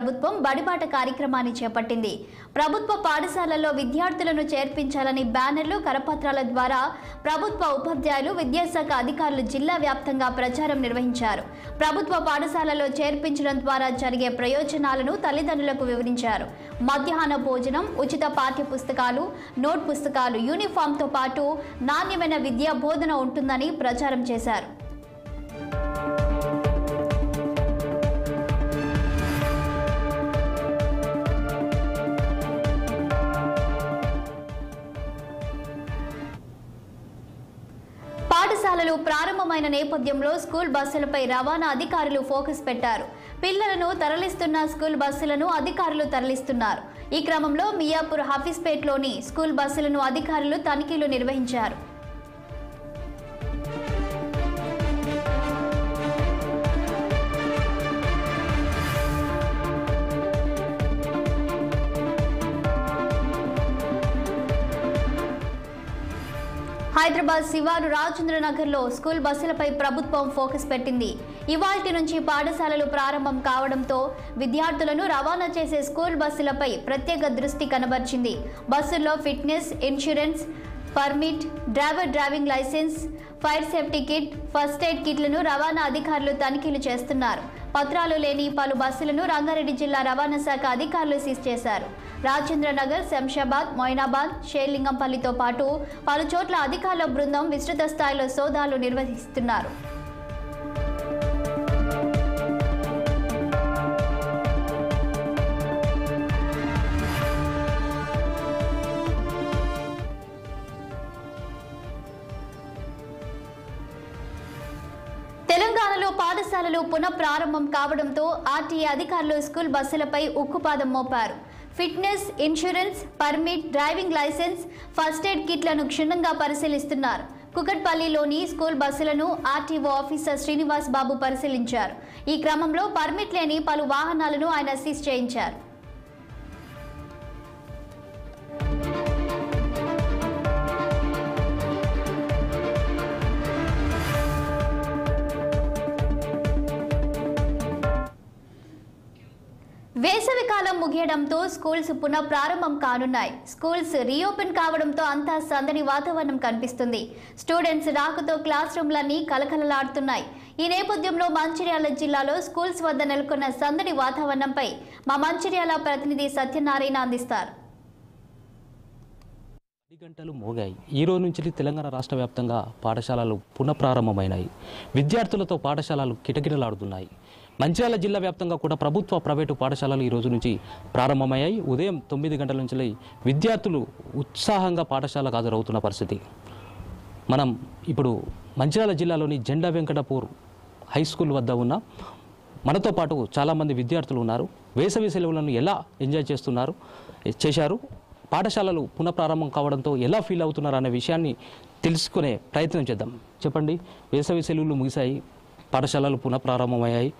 ప్రభుత్వం బడిబాట కార్యక్రమాన్ని చేపట్టింది. ప్రభుత్వ పాఠశాలల్లో విద్యార్థులను చేర్పించాలని బ్యానర్లు, కరపత్రాల ద్వారా ప్రభుత్వ ఉపాధ్యాయులు, విద్యాశాఖ అధికారులు జిల్లా వ్యాప్తంగా ప్రచారం నిర్వహించారు. ప్రభుత్వ పాఠశాలలో చేర్పించడం ద్వారా జరిగే ప్రయోజనాలను తల్లిదండ్రులకు వివరించారు. మధ్యాహ్న భోజనం, ఉచిత పాఠ్య పుస్తకాలు, నోట్ పుస్తకాలు, యూనిఫామ్తో పాటు నాణ్యమైన విద్యా బోధన ఉంటుందని ప్రచారం చేశారు. పాఠశాలలు ప్రారంభమైన నేపథ్యంలో స్కూల్ బస్సులపై రవాణా అధికారులు ఫోకస్ పెట్టారు. పిల్లలను తరలిస్తున్న స్కూల్ బస్సులను అధికారులు తరలిస్తున్నారు. ఈ క్రమంలో మియాపూర్ హఫీజ్పేట్లోని స్కూల్ బస్సులను అధికారులు తనిఖీలు నిర్వహించారు. హైదరాబాద్ శివారు రాజేంద్రనగర్లో స్కూల్ బస్సులపై ప్రభుత్వం ఫోకస్ పెట్టింది. ఇవాల్టి నుంచి పాఠశాలలు ప్రారంభం కావడంతో విద్యార్థులను రవాణా చేసే స్కూల్ బస్సులపై ప్రత్యేక దృష్టి కనబర్చింది. బస్సుల్లో fitness, insurance, permit, driving licence, fire safety kit, first aid కిట్లను రవాణా అధికారులు తనిఖీలు చేస్తున్నారు. పత్రాలు లేని పలు బస్సులను రంగారెడ్డి జిల్లా రవాణా శాఖ అధికారులు సీజ్ చేశారు. రాజేంద్రనగర్, శంషాబాద్, మొయినాబాద్, షేర్లింగంపల్లితో పాటు పలు చోట్ల అధికారుల బృందం విస్తృత స్థాయిలో సోదాలు నిర్వహిస్తున్నారు. తెలంగాణలో పాఠశాలలు పునఃప్రారంభం కావడంతో ఆర్టీఏ అధికారులు స్కూల్ బస్సులపై ఉక్కుపాదం మోపారు. Fitness, insurance, permit, driving licence, first aid కిట్లను క్షుణ్ణంగా పరిశీలిస్తున్నారు. కుకట్పల్లిలోని స్కూల్ బస్సులను ఆర్టీఓ ఆఫీసర్ శ్రీనివాస్ బాబు పరిశీలించారు. ఈ క్రమంలో పర్మిట్ లేని పలు వాహనాలను ఆయన సీజ్ చేయించారు. వేసవికాలం ముగియడంతో స్కూల్స్ పునః ప్రారంభం కానున్నాయి. స్కూల్స్ రీఓపెన్ కావడంతో అంతా సందడి వాతావరణం కనిపిస్తుంది. స్టూడెంట్స్ రాకతో క్లాస్ రూమ్లన్నీ కలకలలాడుతున్నాయి. ఈ నేపథ్యంలో మంచిర్యాల జిల్లాలో స్కూల్స్ వద్ద నెలకొన్న సందడి వాతావరణంపై మా మంచిర్యాల ప్రతినిధి సత్యనారాయణ అందిస్తారు. 10 గంటలు మోగాయి. ఈ రోజు నుంచి తెలంగాణ రాష్ట్ర వ్యాప్తంగా పాఠశాలలు పునఃప్రారంభమైనాయి. విద్యార్థులతో పాఠశాలలు కిటకిటలాడుతున్నాయి. మంచిర్యాల జిల్లా వ్యాప్తంగా కూడా ప్రభుత్వ, ప్రైవేటు పాఠశాలలు ఈ రోజు నుంచి ప్రారంభమయ్యాయి. ఉదయం 9 గంటల నుంచి విద్యార్థులు ఉత్సాహంగా పాఠశాలకు హాజరవుతున్న పరిస్థితి. మనం ఇప్పుడు మంచిర్యాల జిల్లాలోని జెండా వెంకటపూర్ హై స్కూల్ వద్ద ఉన్న మనతో పాటు చాలామంది విద్యార్థులు ఉన్నారు. వేసవి సెలవులను ఎలా ఎంజాయ్ చేశారు, పాఠశాలలు పునఃప్రారంభం కావడంతో ఎలా ఫీల్ అవుతున్నారు అనే విషయాన్ని తెలుసుకునే ప్రయత్నం చేద్దాం. చెప్పండి, వేసవి సెలవులు ముగిశాయి, పాఠశాలలు పునఃప్రారంభమయ్యాయి,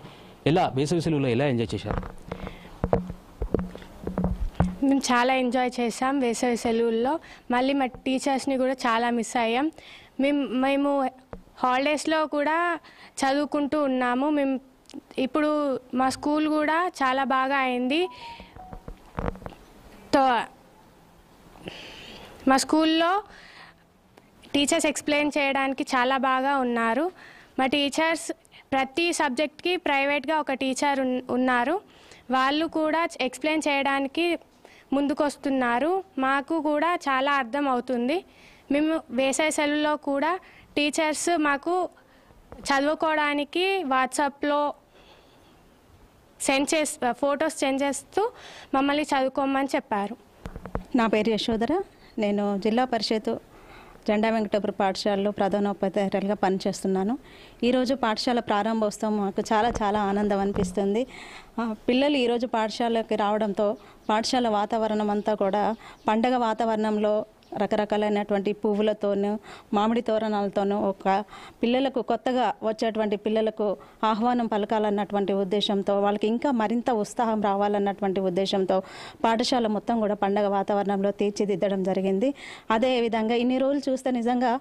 వేసవి సెలవులు ఎలా ఎంజాయ్ చేశారు? మేము చాలా ఎంజాయ్ చేసాం వేసవి సెలవుల్లో. మళ్ళీ మా టీచర్స్ని కూడా చాలా మిస్ అయ్యాం. మేము హాలిడేస్లో కూడా చదువుకుంటూ ఉన్నాము. ఇప్పుడు మా స్కూల్ కూడా చాలా బాగా అయింది. మా స్కూల్లో టీచర్స్ ఎక్స్ప్లెయిన్ చేయడానికి చాలా బాగా ఉన్నారు. మా టీచర్స్ ప్రతి సబ్జెక్ట్కి ప్రైవేట్గా ఒక టీచర్ ఉన్నారు. వాళ్ళు కూడా ఎక్స్ప్లెయిన్ చేయడానికి ముందుకొస్తున్నారు. మాకు కూడా చాలా అర్థం అవుతుంది. మేము వేసవి సెలవుల్లో కూడా టీచర్స్ మాకు చదువుకోవడానికి వాట్సాప్లో ఫొటోస్ సెండ్ చేస్తూ మమ్మల్ని చదువుకోమని చెప్పారు. నా పేరు యశోధర. నేను జిల్లా పరిషత్ జెండా వెంకటపూర్ పాఠశాలలో ప్రధానోపాధ్యాయులుగా పనిచేస్తున్నాను. ఈరోజు పాఠశాల ప్రారంభోత్సవం మాకు చాలా చాలా ఆనందం అనిపిస్తుంది. పిల్లలు ఈరోజు పాఠశాలకి రావడంతో పాఠశాల వాతావరణం అంతా కూడా పండగ వాతావరణంలో రకరకాలైనటువంటి పువ్వులతోనూ మామిడి తోరణాలతోనూ పిల్లలకు కొత్తగా వచ్చేటువంటి పిల్లలకు ఆహ్వానం పలకాలన్నటువంటి ఉద్దేశంతో వాళ్ళకి ఇంకా మరింత ఉత్సాహం రావాలన్నటువంటి ఉద్దేశంతో పాఠశాల మొత్తం కూడా పండగ వాతావరణంలో తీర్చిదిద్దడం జరిగింది. అదేవిధంగా ఇన్ని రోజులు చూస్తే నిజంగా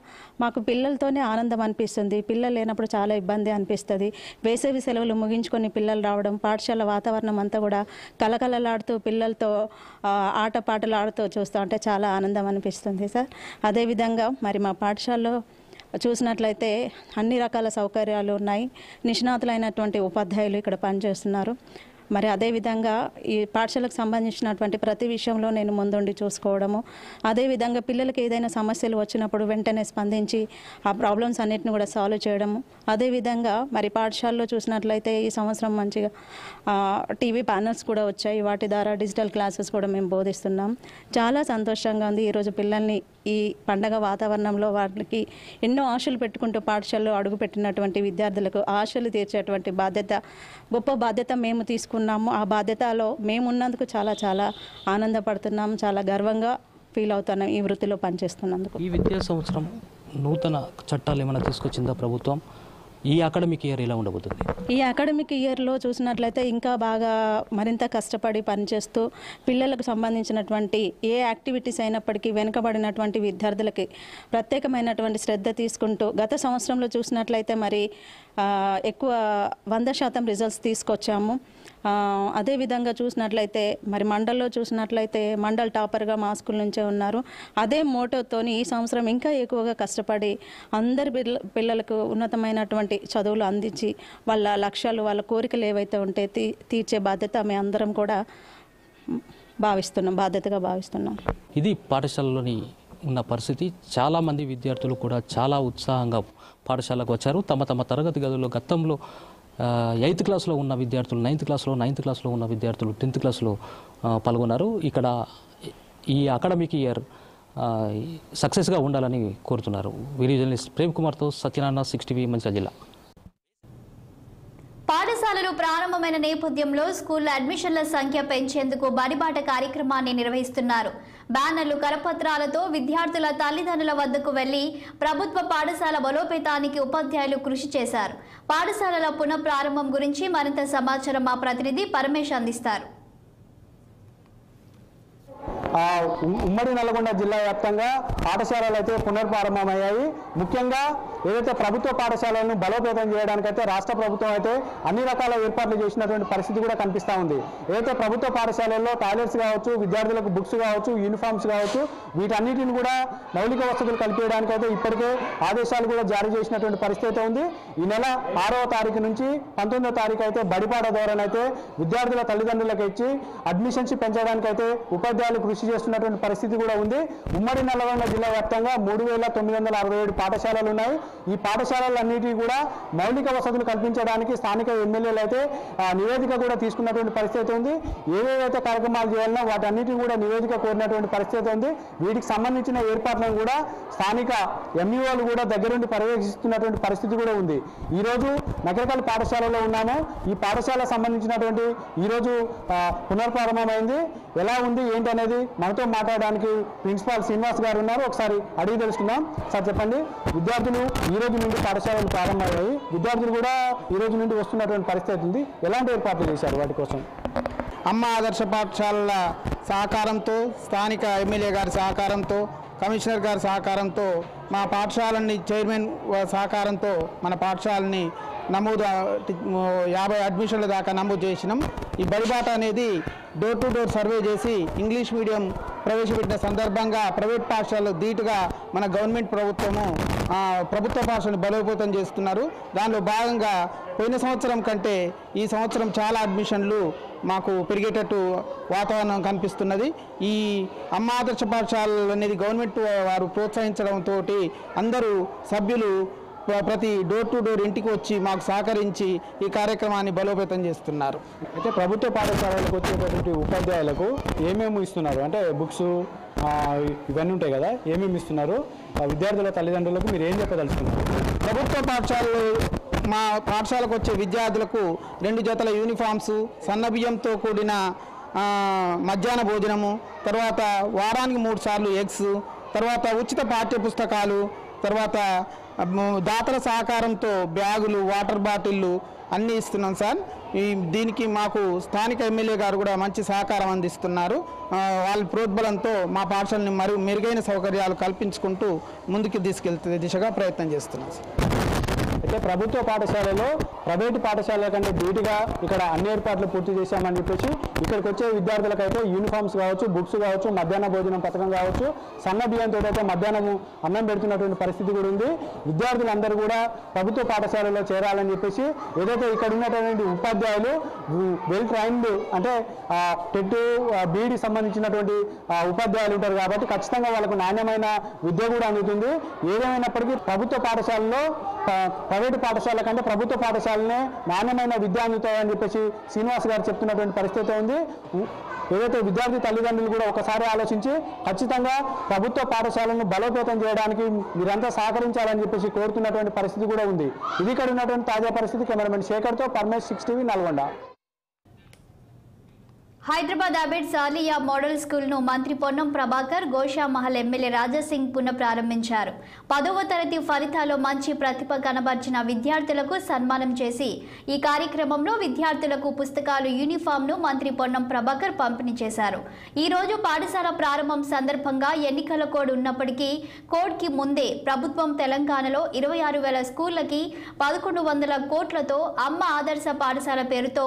మాకు పిల్లలతోనే ఆనందం అనిపిస్తుంది. పిల్లలు లేనప్పుడు చాలా ఇబ్బంది అనిపిస్తుంది. వేసవి సెలవులు ముగించుకొని పిల్లలు రావడం, పాఠశాల వాతావరణం అంతా కూడా కలకలలాడుతూ పిల్లలతో ఆటపాటలు ఆడుతూ చూస్తూ ఉంటే చాలా ఆనందం అనిపిస్తుంది సార్. అదేవిధంగా మరి మా పాఠశాలలో చూసినట్లయితే అన్ని రకాల సౌకర్యాలు ఉన్నాయి. నిష్ణాతులైనటువంటి ఉపాధ్యాయులు ఇక్కడ పనిచేస్తున్నారు. మరి అదేవిధంగా ఈ పాఠశాలకు సంబంధించినటువంటి ప్రతి విషయంలో నేను ముందుండి చూసుకోవడము, అదేవిధంగా పిల్లలకి ఏదైనా సమస్యలు వచ్చినప్పుడు వెంటనే స్పందించి ఆ ప్రాబ్లమ్స్ అన్నిటిని కూడా సాల్వ్ చేయడము, అదేవిధంగా మరి పాఠశాలలో చూసినట్లయితే ఈ సంవత్సరం మంచిగా టీవీ ప్యానల్స్ కూడా వచ్చాయి. వాటి ద్వారా డిజిటల్ క్లాసెస్ కూడా మేము బోధిస్తున్నాం. చాలా సంతోషంగా ఉంది. ఈరోజు పిల్లల్ని ఈ పండగ వాతావరణంలో వాళ్ళకి ఎన్నో ఆశలు పెట్టుకుంటూ పాఠశాలలో అడుగుపెట్టినటువంటి విద్యార్థులకు ఆశలు తీర్చేటువంటి గొప్ప బాధ్యత మేము తీసుకున్నాము. ఆ బాధ్యతలో మేము ఉన్నందుకు చాలా చాలా ఆనందపడుతున్నాం, చాలా గర్వంగా ఫీల్ అవుతున్నాం ఈ వృత్తిలో పనిచేస్తున్నందుకు. ఈ విద్యా సంవత్సరం నూతన చట్టాలు ఏమైనా తీసుకొచ్చిందా ప్రభుత్వం? ఈ అకాడమిక్ ఇయర్ ఎలా ఉండబోతుంది? ఈ అకాడమిక్ ఇయర్లో చూసినట్లయితే ఇంకా బాగా మరింత కష్టపడి పనిచేస్తూ పిల్లలకు సంబంధించినటువంటి ఏ యాక్టివిటీస్ అయినప్పటికీ వెనుకబడినటువంటి విద్యార్థులకి ప్రత్యేకమైనటువంటి శ్రద్ధ తీసుకుంటూ గత సంవత్సరంలో చూసినట్లయితే మరి ఎక్కువ 100% రిజల్ట్స్ తీసుకొచ్చాము. అదేవిధంగా చూసినట్లయితే మరి మండల్లో చూసినట్లయితే మండల్ టాపర్గా మా స్కూల్ నుంచే ఉన్నారు. అదే మోటోతోని ఈ సంవత్సరం ఇంకా ఎక్కువగా కష్టపడి అందరి పిల్లలకు ఉన్నతమైనటువంటి చదువులు అందించి వాళ్ళ లక్ష్యాలు వాళ్ళ కోరికలు ఏవైతే ఉంటే తీర్చే బాధ్యత మేము అందరం కూడా బాధ్యతగా భావిస్తున్నాం. ఇది పాఠశాలలోని ఉన్న పరిస్థితి. చాలామంది విద్యార్థులు కూడా చాలా ఉత్సాహంగా పాఠశాలకు వచ్చారు. తమ తరగతి గదుల్లో గతంలో 8th క్లాస్లో ఉన్న విద్యార్థులు 9th క్లాస్లో ఉన్న విద్యార్థులు 10th క్లాస్లో పాల్గొన్నారు. ఇక్కడ ఈ అకాడమిక్ ఇయర్ సక్సెస్గా ఉండాలని కోరుతున్నారు. వీడియో జర్నలిస్ట్ ప్రేమ్ కుమార్తో సత్యనారాయణ, 6 TV, మంచిర్యాల జిల్లా. పాఠశాలలు ప్రారంభమైన నేపథ్యంలో స్కూళ్ల అడ్మిషన్ల సంఖ్య పెంచేందుకు బడిబాట కార్యక్రమాన్ని నిర్వహిస్తున్నారు. బ్యానర్లు, కరపత్రాలతో విద్యార్థుల తల్లిదండ్రుల వద్దకు వెళ్లి ప్రభుత్వ పాఠశాల బలోపేతానికి ఉపాధ్యాయులు కృషి చేశారు. పాఠశాలల పునఃప్రారంభం గురించి మరింత సమాచారం మా ప్రతినిధి పరమేశ్ అందిస్తారు. ఉమ్మడి నల్గొండ జిల్లా వ్యాప్తంగా పాఠశాలలు అయితే పునర్ప్రారంభమయ్యాయి. ముఖ్యంగా ఏదైతే ప్రభుత్వ పాఠశాలలను బలోపేతం చేయడానికైతే రాష్ట్ర ప్రభుత్వం అయితే అన్ని రకాల ఏర్పాట్లు చేసినటువంటి పరిస్థితి కూడా కనిపిస్తూ ఉంది. ఏదైతే ప్రభుత్వ పాఠశాలల్లో టాయిలెట్స్ కావచ్చు, విద్యార్థులకు బుక్స్ కావచ్చు, యూనిఫామ్స్ కావచ్చు, వీటన్నిటిని కూడా మౌలిక వసతులు కల్పించడానికైతే ఇప్పటికే ఆదేశాలు కూడా జారీ చేసినటువంటి పరిస్థితి ఉంది. ఈ నెల 6వ తారీఖు నుంచి 19వ తారీఖు అయితే బడిపాట ధోరణైతే విద్యార్థుల తల్లిదండ్రులకు ఇచ్చి అడ్మిషన్స్ పెంచడానికైతే ఉపాధ్యాయులు కృషి చేస్తున్నటువంటి పరిస్థితి కూడా ఉంది. ఉమ్మడి నల్గొండ జిల్లా వ్యాప్తంగా 3967 పాఠశాలలు ఉన్నాయి. ఈ పాఠశాలలన్నిటికీ కూడా మౌలిక వసతులు కల్పించడానికి స్థానిక ఎమ్మెల్యేలు అయితే నివేదిక కూడా తీసుకున్నటువంటి పరిస్థితి ఉంది. ఏవేవైతే కార్యక్రమాలు చేయాలనో వాటన్నిటిని కూడా నివేదిక కోరినటువంటి పరిస్థితి ఉంది. వీటికి సంబంధించిన ఏర్పాట్లను కూడా స్థానిక ఎంఈఓలు కూడా దగ్గరుండి పర్యవేక్షిస్తున్నటువంటి పరిస్థితి కూడా ఉంది. ఈరోజు నగరకల్ పాఠశాలలో ఉన్నాము. ఈ పాఠశాల సంబంధించినటువంటి ఈరోజు పునర్ప్రారంభమైంది. ఎలా ఉంది ఏంటి అనేది మనతో మాట్లాడడానికి ప్రిన్సిపాల్ శ్రీనివాస్ గారు ఉన్నారు. ఒకసారి అడిగి తెలుసుకుందాం. సార్ చెప్పండి, విద్యార్థులు ఈ రోజు నుండి పాఠశాలలు ప్రారంభమయ్యాయి, విద్యార్థులు కూడా ఈ రోజు నుండి వస్తున్నటువంటి పరిస్థితి ఉంది. ఎలాంటి ఏర్పాట్లు చేశారు వాటి కోసం? అమ్మ ఆదర్శ పాఠశాలల సహకారంతో, స్థానిక ఎమ్మెల్యే గారి సహకారంతో, కమిషనర్ గారి సహకారంతో, మా పాఠశాలని చైర్మన్ సహకారంతో మన పాఠశాలని నమోదు 50 అడ్మిషన్ల దాకా నమోదు చేసినాం. ఈ బడిబాట అనేది డోర్ టు డోర్ సర్వే చేసి ఇంగ్లీష్ మీడియం ప్రవేశపెట్టిన సందర్భంగా ప్రైవేట్ పాఠశాలలు ధీటుగా మన గవర్నమెంట్ ప్రభుత్వము ప్రభుత్వ పాఠశాలను బలోపేతం చేస్తున్నారు. దానిలో భాగంగా పోయిన సంవత్సరం కంటే ఈ సంవత్సరం చాలా అడ్మిషన్లు మాకు పెరిగేటట్టు వాతావరణం కనిపిస్తున్నది. ఈ అమ్మ ఆదర్శ పాఠశాలలు అనేది గవర్నమెంట్ వారు ప్రోత్సహించడంతో అందరూ సభ్యులు ప్రతి డోర్ టు డోర్ ఇంటికి వచ్చి మాకు సహకరించి ఈ కార్యక్రమాన్ని బలోపేతం చేస్తున్నారు. అయితే ప్రభుత్వ పాఠశాలలకు వచ్చేటటువంటి ఉపాధ్యాయులకు ఏమేమి ఇస్తున్నారు? అంటే బుక్స్ ఇవన్నీ ఉంటాయి కదా, ఏమేమి ఇస్తున్నారు? విద్యార్థుల తల్లిదండ్రులకు మీరు ఏం చెప్పదలుచుకున్నారు? ప్రభుత్వ పాఠశాలలు మా పాఠశాలకు వచ్చే విద్యార్థులకు 2 జతల యూనిఫామ్స్, సన్నబియ్యంతో కూడిన మధ్యాహ్న భోజనము, తర్వాత వారానికి 3 సార్లు ఎగ్స్, తర్వాత ఉచిత పాఠ్య పుస్తకాలు, తర్వాత దాతల సహకారంతో బ్యాగులు, వాటర్ బాటిళ్ళు అన్నీ ఇస్తున్నాం సార్. దీనికి మాకు స్థానిక ఎమ్మెల్యే గారు కూడా మంచి సహకారం అందిస్తున్నారు. వాళ్ళ ప్రోద్బలంతో మా పాఠశాలని మెరుగైన సౌకర్యాలు కల్పించుకుంటూ ముందుకు తీసుకెళ్తే దిశగా ప్రయత్నం చేస్తున్నాం సార్. అయితే ప్రభుత్వ పాఠశాలలో ప్రైవేటు పాఠశాలల కంటే ధీటుగా ఇక్కడ అన్ని ఏర్పాట్లు పూర్తి చేశామని చెప్పేసి ఇక్కడికి వచ్చే విద్యార్థులకైతే యూనిఫామ్స్ కావచ్చు, బుక్స్ కావచ్చు, మధ్యాహ్న భోజనం పథకం కావచ్చు, సన్న బియ్యంతో అయితే మధ్యాహ్నం అన్నం పెడుతున్నటువంటి పరిస్థితి కూడా ఉంది. విద్యార్థులందరూ కూడా ప్రభుత్వ పాఠశాలలో చేరాలని చెప్పేసి ఏదైతే ఇక్కడ ఉన్నటువంటి ఉపాధ్యాయులు వెల్ ట్రైన్డ్ అంటే టెట్ బీఈడి సంబంధించినటువంటి ఉపాధ్యాయులు ఉంటారు కాబట్టి ఖచ్చితంగా వాళ్ళకు నాణ్యమైన విద్య కూడా అందుతుంది. ఏదేమైనప్పటికీ ప్రభుత్వ పాఠశాలలో ప్రైవేటు పాఠశాల కంటే ప్రభుత్వ పాఠశాలనే నాణ్యమైన విద్య అందుతాయని చెప్పేసి శ్రీనివాస్ గారు చెప్తున్నటువంటి పరిస్థితి ఉంది. ఏదైతే విద్యార్థి తల్లిదండ్రులు కూడా ఒకసారి ఆలోచించి ఖచ్చితంగా ప్రభుత్వ పాఠశాలను బలోపేతం చేయడానికి మీరంతా సహకరించాలని చెప్పేసి కోరుతున్నటువంటి పరిస్థితి కూడా ఉంది. ఇది ఇక్కడ ఉన్నటువంటి తాజా పరిస్థితి. కెమెరామెన్ శేఖర్తో పరమేష్, 6 TV, నల్గొండ. హైదరాబాద్ అబిడ్స్ ఆలియా మోడల్ స్కూల్ను మంత్రి పొన్నం ప్రభాకర్ గోషామహల్ ఎమ్మెల్యే రాజాసింగ్ పునఃప్రారంభించారు. 10వ తరగతి ఫలితాల్లో మంచి ప్రతిభ కనబర్చిన విద్యార్థులకు సన్మానం చేసి ఈ కార్యక్రమంలో విద్యార్థులకు పుస్తకాలు, యూనిఫామ్ను మంత్రి పొన్నం ప్రభాకర్ పంపిణీ చేశారు. ఈ రోజు పాఠశాల ప్రారంభం సందర్భంగా ఎన్నికల కోడ్ ఉన్నప్పటికీ కోడ్కి ముందే ప్రభుత్వం తెలంగాణలో 26,000 స్కూళ్లకి 1,100 కోట్లతో అమ్మ ఆదర్శ పాఠశాల పేరుతో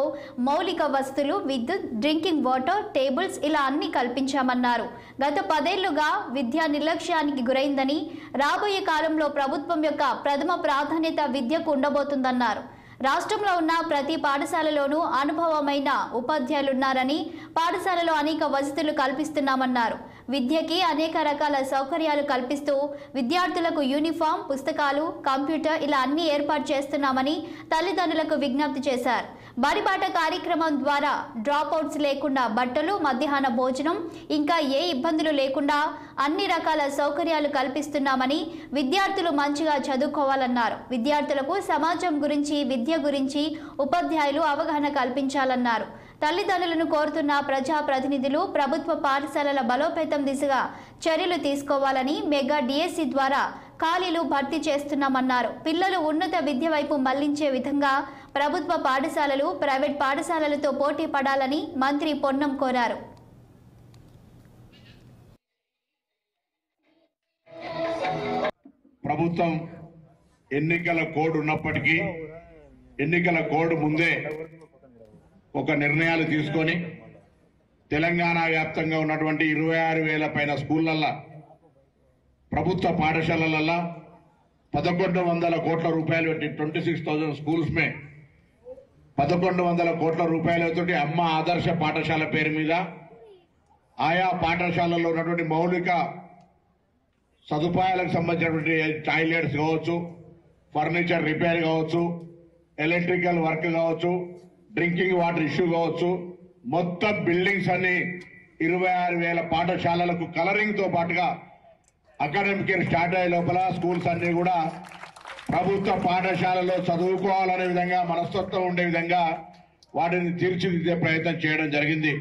మౌలిక వసతులు, విద్యుత్, డ్రింకింగ్ వాటర్, టేబుల్స్ ఇలా అన్ని కల్పించామన్నారు. గత 10 ఏళ్లుగా విద్యా నిర్లక్ష్యానికి గురైందని, రాబోయే కాలంలో ప్రభుత్వం యొక్క ప్రథమ ప్రాధాన్యత విద్యకు ఉండబోతుందన్నారు. రాష్ట్రంలో ఉన్న ప్రతి పాఠశాలలోనూ అనుభవమైన ఉపాధ్యాయులున్నారని, పాఠశాలలో అనేక వసతులు కల్పిస్తున్నామన్నారు. విద్యకి అనేక రకాల సౌకర్యాలు కల్పిస్తూ విద్యార్థులకు యూనిఫామ్, పుస్తకాలు, కంప్యూటర్ ఇలా అన్ని ఏర్పాటు చేస్తున్నామని తల్లిదండ్రులకు విజ్ఞప్తి చేశారు. బడిబాట కార్యక్రమం ద్వారా డ్రాప్ అవుట్స్ లేకుండా బట్టలు, మధ్యాహ్న భోజనం ఇంకా ఏ ఇబ్బందులు లేకుండా అన్ని రకాల సౌకర్యాలు కల్పిస్తున్నామని, విద్యార్థులు మంచిగా చదువుకోవాలన్నారు. విద్యార్థులకు సమాజం గురించి, విద్య గురించి ఉపాధ్యాయులు అవగాహన కల్పించాలన్నారు. తల్లిదండ్రులను కోరుతున్న ప్రజాప్రతినిధులు ప్రభుత్వ పాఠశాలల బలోపేతం దిశగా చర్యలు తీసుకోవాలని, మెగా డిఎస్సి ద్వారా ఖాళీలు భర్తీ చేస్తున్నామన్నారు. పిల్లలు ఉన్నత విద్య వైపు మళ్లించే విధంగా ప్రభుత్వ పాఠశాలలు ప్రైవేట్ పాఠశాలలతో పోటీ పడాలని మంత్రి పొన్నం కోరారు. ప్రభుత్వం ఎన్నికల కోడ్ ఉన్నప్పటికీ ఎన్నికల కోడ్ ముందే ఒక నిర్ణయాలు తీసుకొని తెలంగాణ వ్యాప్తంగా ఉన్నటువంటి 26,000 పైన స్కూళ్ళల్లో, ప్రభుత్వ పాఠశాలలలో 1,100 కోట్ల రూపాయలు పెట్టి 26,000 స్కూల్స్ మే 1,100 కోట్ల రూపాయలతో అమ్మ ఆదర్శ పాఠశాల పేరు మీద ఆయా పాఠశాలలో ఉన్నటువంటి మౌలిక సదుపాయాలకు సంబంధించినటువంటి టాయిలెట్స్ కావచ్చు, ఫర్నిచర్ రిపేర్ కావచ్చు, ఎలక్ట్రికల్ వర్క్ కావచ్చు, డ్రింకింగ్ వాటర్ ఇష్యూ కావచ్చు, మొత్తం బిల్డింగ్స్ అన్ని 26,000 పాఠశాలలకు కలరింగ్ తో పాటుగా అకాడమిక్ ఇయర్ స్టార్ట్ అయ్యే లోపల స్కూల్స్ అన్ని కూడా ప్రభుత్వ పాఠశాలలో చదువుకోవాలనే విధంగా, మనస్తత్వం ఉండే విధంగా వాటిని తీర్చిదిద్దే ప్రయత్నం చేయడం జరిగింది.